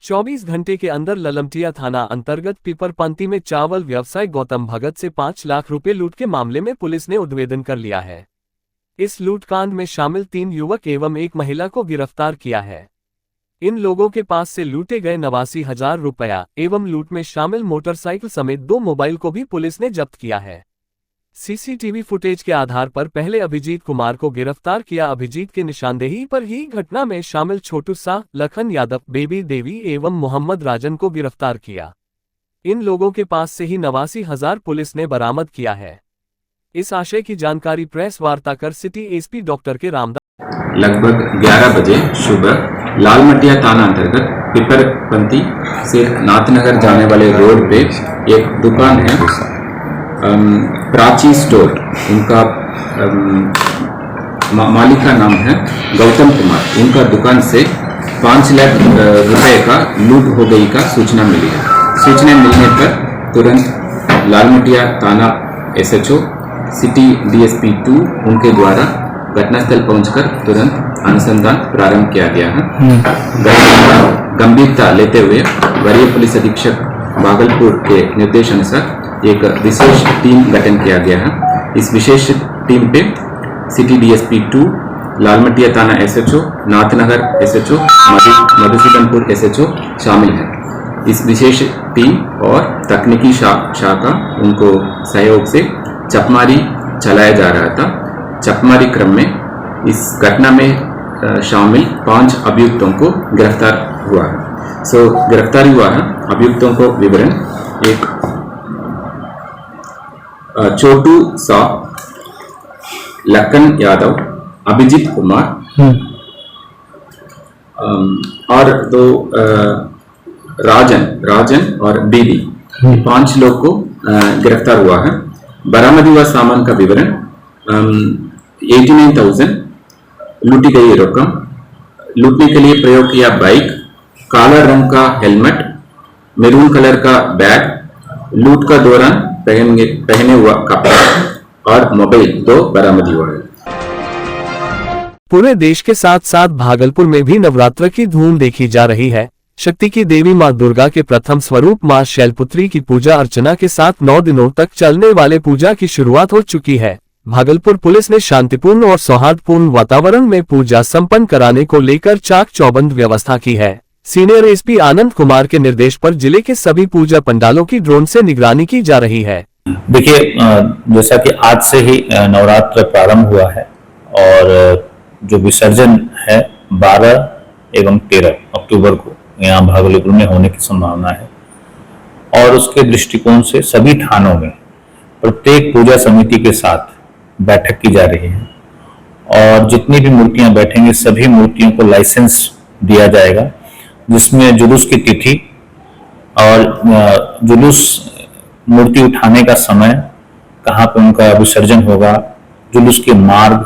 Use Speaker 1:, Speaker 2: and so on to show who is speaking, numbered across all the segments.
Speaker 1: 24 घंटे के अंदर ललमटिया थाना अंतर्गत पीपरपंती में चावल व्यवसायी गौतम भगत से 5 लाख रुपए लूट के मामले में पुलिस ने उद्भेदन कर लिया है। इस लूटकांड में शामिल 3 युवक एवं एक महिला को गिरफ्तार किया है। इन लोगों के पास से लूटे गए 89,000 रुपया एवं लूट में शामिल मोटरसाइकिल समेत 2 मोबाइल को भी पुलिस ने जब्त किया है। सीसीटीवी फुटेज के आधार पर पहले अभिजीत कुमार को गिरफ्तार किया। अभिजीत के निशानदेही पर ही घटना में शामिल छोटू शाह, लखन यादव, बेबी देवी एवं मोहम्मद राजन को गिरफ्तार किया। इन लोगों के पास से ही 89,000 पुलिस ने बरामद किया है। इस आशय की जानकारी प्रेस वार्ता कर सिटी एसपी डॉक्टर के रामदास
Speaker 2: लगभग 11 बजे सुबह लालमटिया थाना अंतर्गत पीपरपंती से नाथनगर जाने वाले रोड पे एक दुकान है, प्राची स्टोर। उनका मालिक का नाम है गौतम कुमार। उनका दुकान से 5 लाख रुपए का लूट हो गई का सूचना मिली है। सूचना मिलने पर तुरंत लालमटिया थाना एसएचओ सिटी डीएसपी 2 उनके द्वारा घटनास्थल पहुंचकर तुरंत अनुसंधान प्रारंभ किया गया है। घटना गंभीरता लेते हुए वरीय पुलिस अधीक्षक भागलपुर के निर्देश अनुसार एक विशेष टीम गठन किया गया है। इस विशेष टीम पे सिटी डीएसपी 2, लालमटिया थाना SHO, Nathnagar SHO, Madhusudanpur SHO शामिल है। इस विशेष टीम और तकनीकी शाखा उनको सहयोग से छापेमारी चलाया जा रहा था। छापेमारी क्रम में इस घटना में शामिल 5 अभियुक्तों को गिरफ्तार हुआ है। गिरफ्तारी हुआ है। अभियुक्तों को विवरण: एक छोटू शाह, लखन यादव, अभिजीत कुमार और 2 राजन और बीबी, 5 लोग को गिरफ्तार हुआ है। बरामद हुआ सामान का विवरण: 89,000 लूटी गई रकम, लूटने के लिए प्रयोग किया बाइक, काला रंग का हेलमेट, मैरून कलर का बैग, लूट का दौरान पहने हुआ कपड़ा और मोबाइल 2 बरामद हुआ है।
Speaker 1: पूरे देश के साथ साथ भागलपुर में भी नवरात्र की धूम देखी जा रही है। शक्ति की देवी मां दुर्गा के प्रथम स्वरूप मां शैलपुत्री की पूजा अर्चना के साथ 9 दिनों तक चलने वाले पूजा की शुरुआत हो चुकी है। भागलपुर पुलिस ने शांतिपूर्ण और सौहार्दपूर्ण वातावरण में पूजा संपन्न कराने को लेकर चाक चौबंद व्यवस्था की है। सीनियर एसपी आनंद कुमार के निर्देश पर जिले के सभी पूजा पंडालों की ड्रोन से निगरानी की जा रही है।
Speaker 3: देखिए, जैसा कि आज से ही नवरात्र प्रारंभ हुआ है और जो विसर्जन है 12 एवं 13 अक्टूबर को यहाँ भागलपुर में होने की संभावना है और उसके दृष्टिकोण से सभी थानों में प्रत्येक पूजा समिति के साथ बैठक की जा रही है और जितनी भी मूर्तियां बैठेंगी सभी मूर्तियों को लाइसेंस दिया जाएगा, जिसमें जुलूस की तिथि और जुलूस मूर्ति उठाने का समय, कहाँ पर उनका विसर्जन होगा, जुलूस के मार्ग,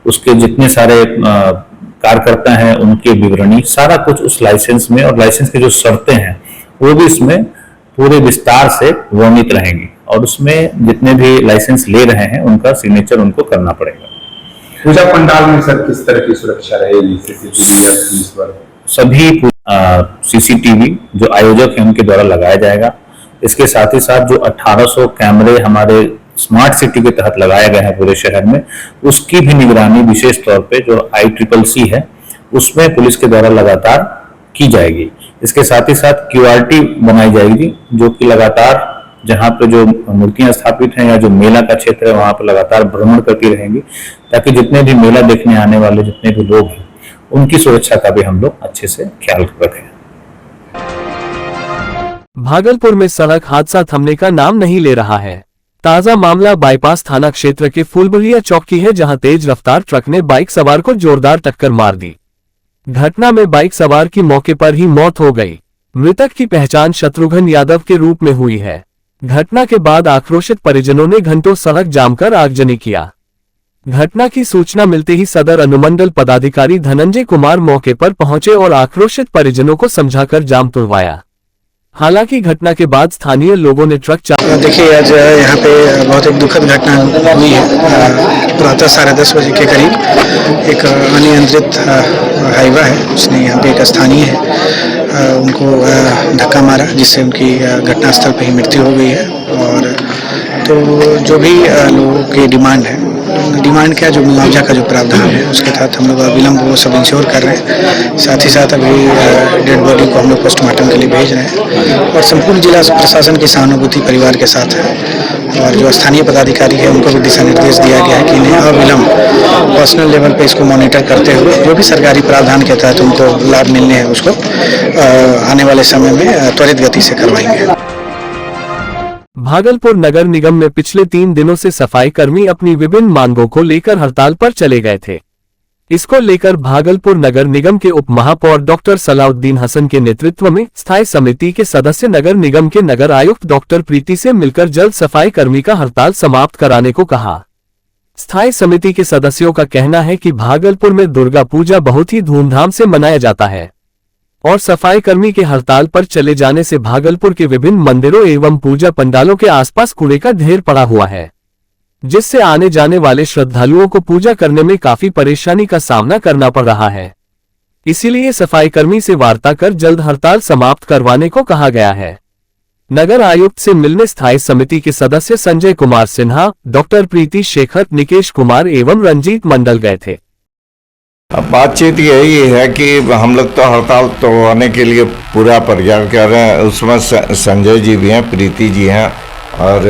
Speaker 3: उसके जितने सारे कार्यकर्ता हैं उनके विवरणी, सारा कुछ उस लाइसेंस में और लाइसेंस की जो शर्तें हैं वो भी इसमें पूरे विस्तार से वर्णित रहेंगी और उसमें जितने भी लाइसेंस ले रहे हैं उनका सिग्नेचर उनको करना पड़ेगा।
Speaker 4: पूजा पंडाल में सर किस तरह की सुरक्षा रहेगी?
Speaker 3: सभी सीसीटीवी जो आयोजक है उनके द्वारा लगाया जाएगा। इसके साथ ही साथ जो 1800 कैमरे हमारे स्मार्ट सिटी के तहत लगाए गए हैं पूरे शहर में, उसकी भी निगरानी विशेष तौर पे जो ICCC है उसमें पुलिस के द्वारा लगातार की जाएगी। इसके साथ ही साथ QRT बनाई जाएगी जो कि लगातार जहाँ पे जो मूर्तियां स्थापित हैं या जो मेला का क्षेत्र है वहां पर लगातार भ्रमण करती रहेंगी ताकि जितने भी मेला देखने आने वाले जितने भी लोग हैं उनकी सुरक्षा का भी हम लोग अच्छे से ख्याल रखें।
Speaker 1: भागलपुर में सड़क हादसा थमने का नाम नहीं ले रहा है। ताजा मामला बाईपास थाना क्षेत्र के फुलबुरिया चौक की है, जहां तेज रफ्तार ट्रक ने बाइक सवार को जोरदार टक्कर मार दी। घटना में बाइक सवार की मौके पर ही मौत हो गई। मृतक की पहचान शत्रुघ्न यादव के रूप में हुई है। घटना के बाद आक्रोशित परिजनों ने घंटों सड़क जाम कर आगजनी किया। घटना की सूचना मिलते ही सदर अनुमंडल पदाधिकारी धनंजय कुमार मौके पर पहुंचे और आक्रोशित परिजनों को समझाकर जाम तुड़वाया। हालांकि घटना के बाद स्थानीय लोगों ने ट्रक चालक
Speaker 5: देखिए आज यहाँ पे बहुत एक दुखद घटना हुई है। प्रातः 10:30 बजे के करीब एक अनियंत्रित हाईवा है, उसने यहाँ पे एक स्थानीय है उनको धक्का मारा, जिससे उनकी घटनास्थल पे ही मृत्यु हो गई है। और तो जो भी लोगों की डिमांड क्या, जो मुआवजा का जो प्रावधान है उसके तहत हम लोग अविलंब वो सब इंश्योर कर रहे हैं। साथ ही साथ अभी डेड बॉडी को हम लोग पोस्टमार्टम के लिए भेज रहे हैं और संपूर्ण जिला प्रशासन की सहानुभूति परिवार के साथ है। और जो स्थानीय पदाधिकारी है उनको भी दिशा निर्देश दिया गया है कि इन्हें अविलंब पर्सनल लेवल पे इसको मॉनिटर करते हुए जो भी सरकारी प्रावधान के तहत उनको लाभ मिलने हैं उसको आने वाले समय में त्वरित गति से करवाएंगे।
Speaker 1: भागलपुर नगर निगम में पिछले 3 दिनों से सफाई कर्मी अपनी विभिन्न मांगों को लेकर हड़ताल पर चले गए थे। इसको लेकर भागलपुर नगर निगम के उप महापौर डॉक्टर सलाउद्दीन हसन के नेतृत्व में स्थायी समिति के सदस्य नगर निगम के नगर आयुक्त डॉक्टर प्रीति से मिलकर जल्द सफाई कर्मी का हड़ताल समाप्त कराने को कहा। स्थायी समिति के सदस्यों का कहना है कि भागलपुर में दुर्गा पूजा बहुत ही धूमधाम से मनाया जाता है और सफाई कर्मी के हड़ताल पर चले जाने से भागलपुर के विभिन्न मंदिरों एवं पूजा पंडालों के आसपास कूड़े का ढेर पड़ा हुआ है, जिससे आने जाने वाले श्रद्धालुओं को पूजा करने में काफी परेशानी का सामना करना पड़ रहा है। इसीलिए सफाई कर्मी से वार्ता कर जल्द हड़ताल समाप्त करवाने को कहा गया है। नगर आयुक्त से मिलने स्थायी समिति के सदस्य संजय कुमार सिन्हा, डॉक्टर प्रीति शेखर, निकेश कुमार एवं रंजीत मंडल गए थे।
Speaker 6: अब बातचीत यही है कि हम लोग तो हड़ताल तोड़वाने के लिए पूरा प्रयास कर रहे हैं। उसमें संजय जी भी हैं, प्रीति जी हैं और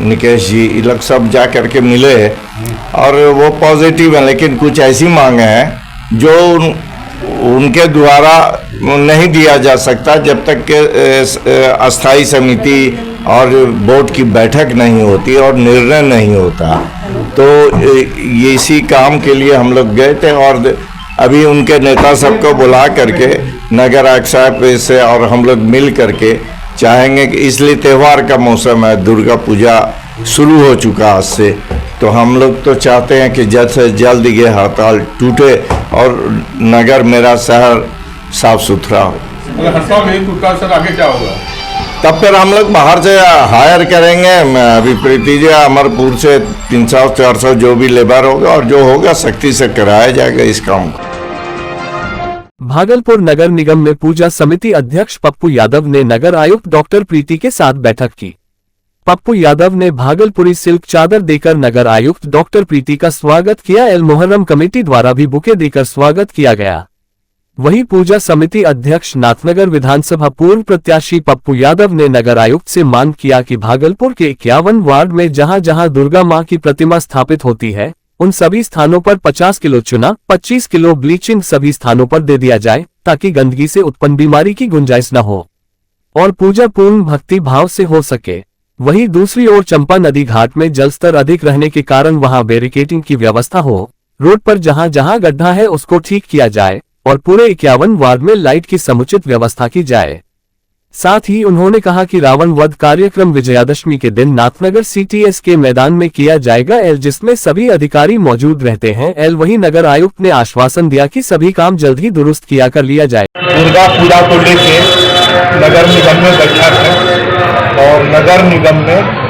Speaker 6: निकेश जी, ये लोग सब जा करके मिले और वो पॉजिटिव हैं, लेकिन कुछ ऐसी मांग हैं जो उनके द्वारा नहीं दिया जा सकता जब तक कि अस्थाई समिति और बोर्ड की बैठक नहीं होती और निर्णय नहीं होता। तो ये इसी काम के लिए हम लोग गए थे और अभी उनके नेता सबको बुला करके नगर आयुक्त साहब से और हम लोग मिल करके चाहेंगे कि इसलिए त्यौहार का मौसम है, दुर्गा पूजा शुरू हो चुका आज से, तो हम लोग तो चाहते हैं कि जल्द से जल्द ये हड़ताल टूटे और नगर मेरा शहर साफ सुथरा हो।
Speaker 4: हड़ताल नहीं टूटा सर, आगे क्या होगा?
Speaker 6: तब फिर हम लोग बाहर से हायर करेंगे। अभी प्रीति जी अमरपुर से 300-400 जो भी लेबर होगा और जो होगा सख्ती से कराया जाएगा इस काम को।
Speaker 1: भागलपुर नगर निगम में पूजा समिति अध्यक्ष पप्पू यादव ने नगर आयुक्त डॉक्टर प्रीति के साथ बैठक की। पप्पू यादव ने भागलपुरी सिल्क चादर देकर नगर आयुक्त डॉक्टर प्रीति का स्वागत किया। एल मोहर्रम कमेटी द्वारा भी बुके देकर स्वागत किया गया। वहीं पूजा समिति अध्यक्ष नाथनगर विधानसभा पूर्व प्रत्याशी पप्पू यादव ने नगर आयुक्त से मांग किया कि भागलपुर के 51 वार्ड में जहां जहां दुर्गा मां की प्रतिमा स्थापित होती है उन सभी स्थानों पर 50 किलो चूना, 25 किलो ब्लीचिंग सभी स्थानों पर दे दिया जाए ताकि गंदगी से उत्पन्न बीमारी की गुंजाइश न हो और पूजा पूर्ण भक्ति भाव से हो सके। वहीं दूसरी ओर चंपा नदी घाट में जलस्तर अधिक रहने के कारण वहां बैरिकेडिंग की व्यवस्था हो, रोड पर जहां जहां गड्ढा है उसको ठीक किया जाए और पूरे 51 वार्ड में लाइट की समुचित व्यवस्था की जाए। साथ ही उन्होंने कहा कि रावण वध कार्यक्रम विजयादशमी के दिन नाथनगर CTS के मैदान में किया जाएगा एल, जिसमें सभी अधिकारी मौजूद रहते हैं एल। वहीं नगर आयुक्त ने आश्वासन दिया कि सभी काम जल्द ही दुरुस्त किया कर लिया जाए।
Speaker 7: दुर्गा पूजा को लेके नगर निगम में बैठक है और नगर निगम में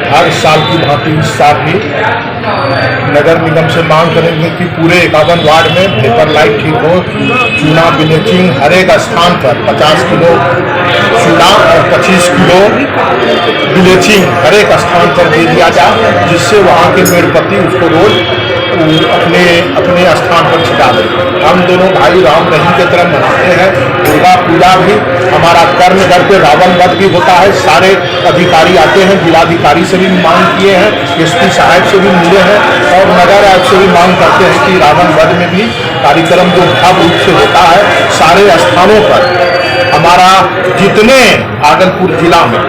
Speaker 7: हर साल की भांति इस साल भी नगर निगम से मांग करेंगे कि पूरे 51 वार्ड में पेपर लाइट ठीक हो, चूना ब्लीचिंग हर एक स्थान पर 50 किलो चूना और 25 किलो ब्लीचिंग हर एक स्थान पर दे दिया जाए, जिससे वहाँ के मेड़पति उसको रोज अपने अपने स्थान पर छिटा दे। हम दोनों भाई राम रहीम की तरह मनाते हैं। दुर्गा पूजा भी हमारा कर्मगढ़ पे रावण वध भी होता है। सारे अधिकारी आते हैं, जिलाधिकारी से भी मांग किए हैं, SP साहब से भी मिले हैं और नगर आयुक्त से भी मांग करते हैं कि रावण वध में भी कार्यक्रम जो भव्य रूप से होता है सारे स्थानों पर हमारा जितने भागलपुर जिला में,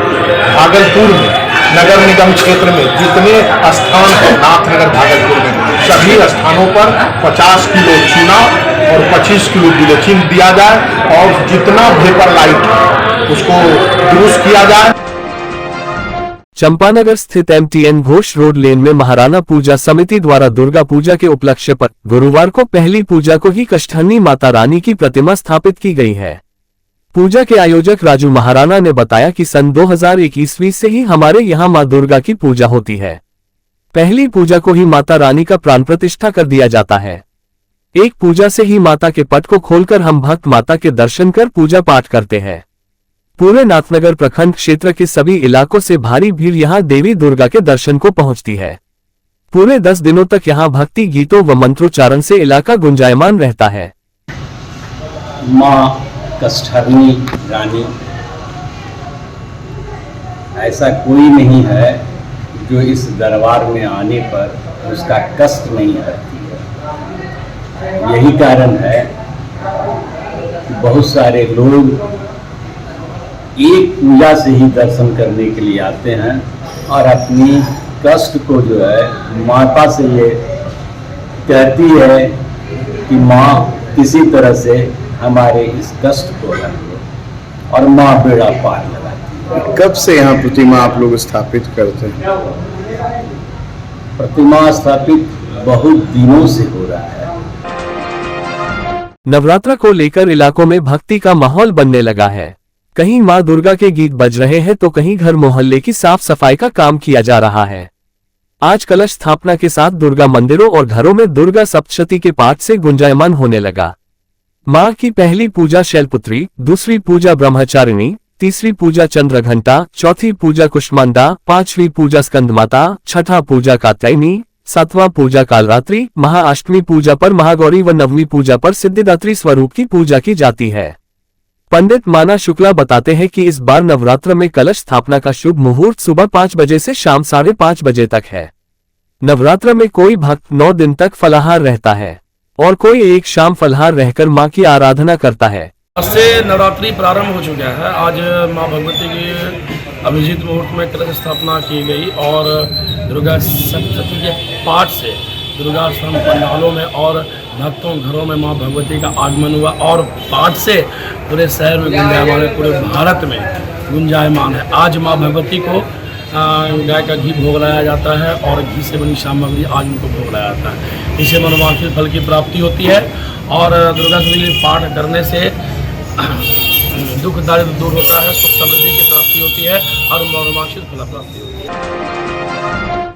Speaker 7: भागलपुर में, नगर निगम क्षेत्र में जितने स्थान हैं नाथनगर भागलपुर में सभी स्थानों पर 50 किलो चूना और 25 किलो ब्लीचिंग दिया जाए और जितना वेपर लाइट है उसको दुरुस्त किया जाए।
Speaker 1: चंपानगर स्थित MTN घोष रोड लेन में महाराणा पूजा समिति द्वारा दुर्गा पूजा के उपलक्ष्य पर गुरुवार को पहली पूजा को ही कष्टहरणी माता रानी की प्रतिमा स्थापित की गई है। पूजा के आयोजक राजू महाराणा ने बताया कि सन 2021 से ही हमारे यहाँ मां दुर्गा की पूजा होती है। पहली पूजा को ही माता रानी का प्राण प्रतिष्ठा कर दिया जाता है। एक पूजा से ही माता के पट को खोलकर हम भक्त माता के दर्शन कर पूजा पाठ करते हैं। पूरे नाथनगर प्रखंड क्षेत्र के सभी इलाकों से भारी भीड़ यहां देवी दुर्गा के दर्शन को पहुंचती है। पूरे 10 दिनों तक यहां भक्ति गीतों व मंत्रोच्चारण से इलाका गुंजायमान रहता है।
Speaker 8: माँ कष्टहरणी रानी, ऐसा कोई नहीं है जो इस दरबार में आने पर उसका कष्ट नहीं हरती है। यही कारण है कि बहुत सारे लोग एक पूजा से ही दर्शन करने के लिए आते हैं और अपनी कष्ट को जो है माता से ये कहती है कि माँ किसी तरह से हमारे इस कष्ट को हर लो, और माँ बेड़ा पार लगाती है।
Speaker 4: कब से यहाँ प्रतिमा आप लोग स्थापित करते हैं?
Speaker 8: प्रतिमा स्थापित बहुत दिनों से हो रहा है।
Speaker 1: नवरात्र को लेकर इलाकों में भक्ति का माहौल बनने लगा है। कहीं मां दुर्गा के गीत बज रहे हैं तो कहीं घर मोहल्ले की साफ सफाई का काम किया जा रहा है। आज कलश स्थापना के साथ दुर्गा मंदिरों और घरों में दुर्गा सप्तशती के पाठ से गुंजायमान होने लगा। मां की पहली पूजा शैलपुत्री, दूसरी पूजा ब्रह्मचारिणी, तीसरी पूजा चंद्रघंटा, चौथी पूजा कुष्मांडा, पांचवी पूजा स्कंदमाता, छठा पूजा कात्यायनी, सातवां पूजा कालरात्रि, महाअष्टमी पूजा पर महागौरी व नवमी पूजा पर सिद्धिदात्री स्वरूप की पूजा की जाती है। पंडित माना शुक्ला बताते हैं कि इस बार नवरात्र में कलश स्थापना का शुभ मुहूर्त सुबह 5 बजे से शाम 5:30 बजे तक है। नवरात्र में कोई भक्त 9 दिन तक फलाहार रहता है और कोई एक शाम फलाहार रहकर मां की आराधना करता है।
Speaker 9: आज से नवरात्रि प्रारंभ हो चुका है। आज मां भगवती की अभिजीत मुहूर्त में कलश स्थापना की गई और दुर्गा सप्तशती के पाठ से दुर्गा स्थान पंडालों में और भक्तों घरों में मां भगवती का आगमन हुआ और पाठ से पूरे शहर में गुंजायमान है, पूरे भारत में गुंजायमान है। आज मां भगवती को गाय का घी भोग लगाया जाता है और घी से बनी सामग्री आज उनको भोग लगाया जाता है। इससे मनोवांछित फल की प्राप्ति होती है और दुर्गा सप्तशती पाठ करने से दुख दारिद्र दूर होता है, सुख समृद्धि की प्राप्ति होती है और मनोवांछित फल प्राप्ति होती है।